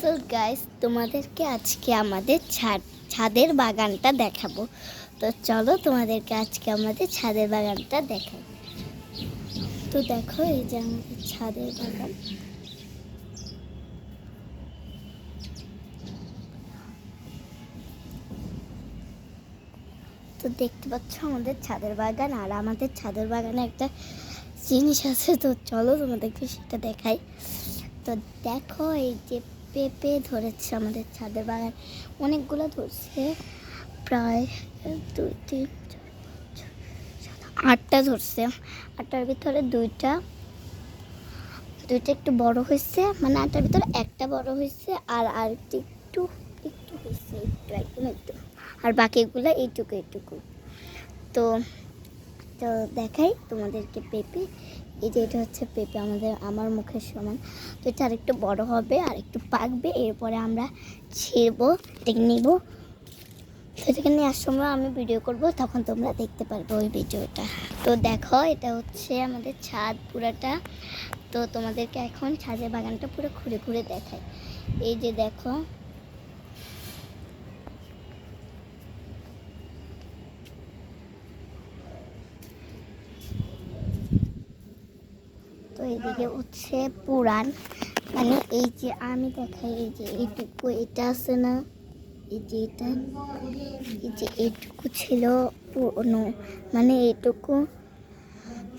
So guys, তোমাদেরকে আজকে আমাদের ছাদের বাগানটা দেখাবো। তো চলো তোমাদেরকে আজকে আমাদের ছাদের বাগানটা দেখাই। তো দেখো, এই যে আমাদের ছাদের বাগান। তো দেখতে পাচ্ছ আমাদের ছাদের বাগান, আর আমাদের ছাদের বাগানে একটা জিনিস আছে। তো চলো তোমাদেরকে সেটা দেখাই। তো দেখো, এই যে পেঁপে ধরেছে আমাদের ছাদের বাগান, অনেকগুলো ধরছে, প্রায় 8টা ধরছে। 8টার ভিতরে দুইটা একটু বড় হয়েছে, মানে 8টার ভিতরে একটা বড় হয়েছে, আর আরেকটি একটু একটু হয়েছে, একদম একটু, আর বাকিগুলো এইটুকু। তো তো দেখাই তোমাদেরকে পেঁপে। এই যে এটা হচ্ছে পেঁপে, আমার মুখের সমান। তো এটা আরেকটু বড় হবে, আর একটু পাকবে, এরপরে আমরা ছিঁড়বো, এটাকে নিব। তো এটাকে নেওয়ার সময় আমি ভিডিও করব, তখন তোমরা দেখতে পারবে ওই ভিডিওটা। তো দেখো, এটা হচ্ছে আমাদের ছাদ পুরাটা। তো তোমাদেরকে এখন ছাদের বাগানটা পুরো ঘুরে ঘুরে দেখাই। এই যে দেখো, তো এইদিকে হচ্ছে পুরান, মানে এই যে আমি দেখাই, এই যে এইটুকু এটা আছে না, এই যে এটা, এই যে এইটুকু ছিল পুরনো, মানে এইটুকু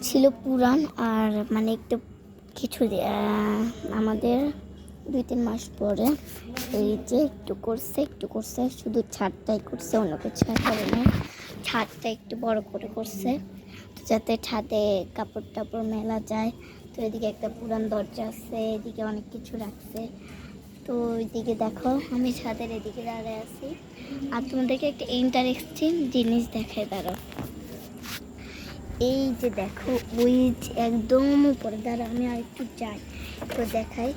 ছিল পুরান। আর মানে একটু কিছু আমাদের 2-3 মাস পরে এই যে একটু করছে, শুধু ছাদটাই করছে, অন্য কিছু করে না। ছাদটা একটু বড় করছে, তো যাতে ছাদে কাপড় টাপড় মেলা যায়। তো এদিকে একটা পুরান দরজা আছে, এদিকে অনেক কিছু রাখছে। তো ওইদিকে দেখো, আমি ছাদের এদিকে দাঁড়ায় আছি, আর তোমাদেরকে একটা ইন্টারেস্টিং জিনিস দেখায়। দাঁড়াও, এই যে দেখো, ওই যে একদম উপরে, দাঁড়া আমি আর একটু যাই, তো দেখাই।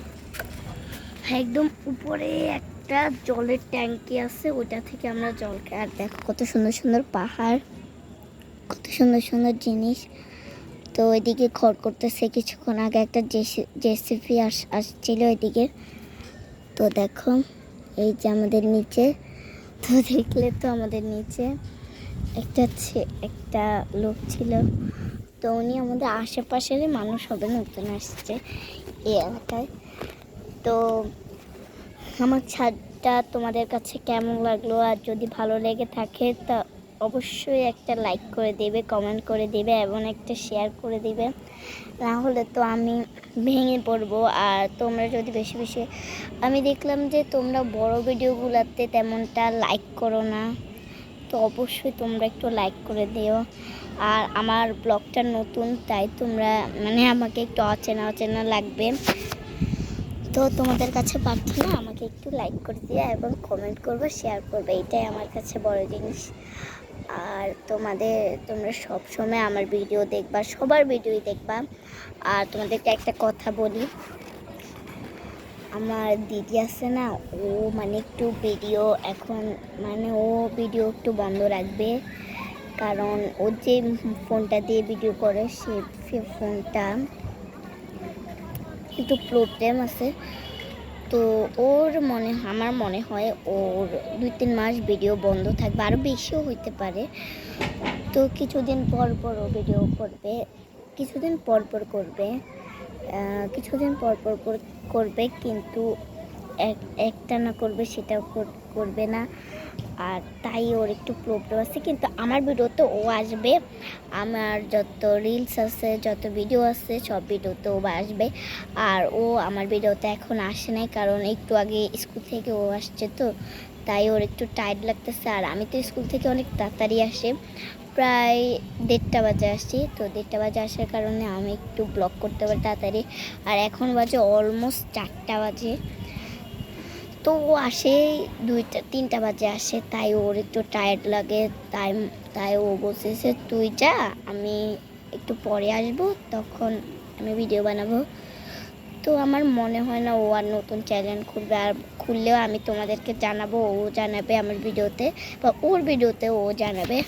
একদম উপরে একটা জলের ট্যাঙ্কি আছে, ওটা থেকে আমরা জল খাই। আর দেখো কত সুন্দর সুন্দর পাহাড়, কত সুন্দর সুন্দর জিনিস। তো ওইদিকে খড় করতেছে, কিছুক্ষণ আগে একটা জেসিপি আসছিল ওইদিকে। তো দেখো, এই যে আমাদের নিচে, তো দেখলে তো আমাদের নিচে একটা লোক ছিল। তো উনি আমাদের আশেপাশেরই মানুষ হবে, নতুন আসছে এই এলাকায়। তো আমার ছাদটা তোমাদের কাছে কেমন লাগলো, আর যদি ভালো লেগে থাকে তা অবশ্যই একটা লাইক করে দেবে, কমেন্ট করে দেবে, এবং একটা শেয়ার করে দেবে, না হলে তো আমি ভেঙে পড়বো। আর তোমরা যদি বেশি বেশি, আমি দেখলাম যে তোমরা বড় ভিডিওগুলোতে তেমনটা লাইক করো না, তো অবশ্যই তোমরা একটু লাইক করে দিও। আর আমার ব্লগটা নতুন, তাই তোমরা মানে আমাকে একটু অচেনা লাগবে। তো তোমাদের কাছে প্রার্থনা, আমাকে একটু লাইক করে দিও এবং কমেন্ট করবে, শেয়ার করবে, এটাই আমার কাছে বড় জিনিস। আর তোমরা সব সময় আমার ভিডিও দেখবা, সবার ভিডিওই দেখবা। আর তোমাদেরকে একটা কথা বলি, আমার দিদি আছে না, ও মানে একটু ভিডিও এখন, মানে ও ভিডিও একটু বন্ধ রাখবে, কারণ ও যে ফোনটা দিয়ে ভিডিও করে সে ফোনটা একটু প্রবলেম আছে। তো আমার মনে হয় ওর 2-3 মাস ভিডিও বন্ধ থাকবে, আরও বেশিও হইতে পারে। তো কিছুদিন পর ও ভিডিও করবে, কিছুদিন পর করবে, কিন্তু একটা না করবে, সেটাও করবে না। আর তাই ওর একটু প্রবলেম আছে, কিন্তু আমার ভিডিওতে ও আসবে। আমার যত রিলস আছে, যত ভিডিও আছে, সব ভিডিওতে ও আসবে। আর ও আমার ভিডিওতে এখন আসে নাই, কারণ একটু আগে স্কুল থেকে ও আসছে, তো তাই ওর একটু টায়ার্ড লাগতেছে। আর আমি তো স্কুল থেকে অনেক তাড়াতাড়ি আসি, প্রায় 1:30 বাজে আসি। তো 1:30 বাজে আসার কারণে আমি একটু ব্লগ করতে পারি তাড়াতাড়ি। আর এখন বাজে অলমোস্ট 4টা বাজে। তো ও আসে 2-3টা বাজে আসে, তাই ওর একটু টায়ার্ড লাগে। তাই ও বলতেছে, তুই যা, আমি একটু পরে আসবো, তখন আমি ভিডিও বানাবো। তো আমার মনে হয় না ও আর নতুন চ্যানেল খুলবে, আর খুললেও আমি তোমাদেরকে জানাবো, ও জানাবে আমার ভিডিওতে, বা ওর ভিডিওতে ও জানাবে।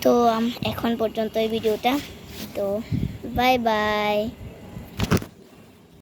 তো এখন পর্যন্ত এই ভিডিওটা। তো বাই বাই।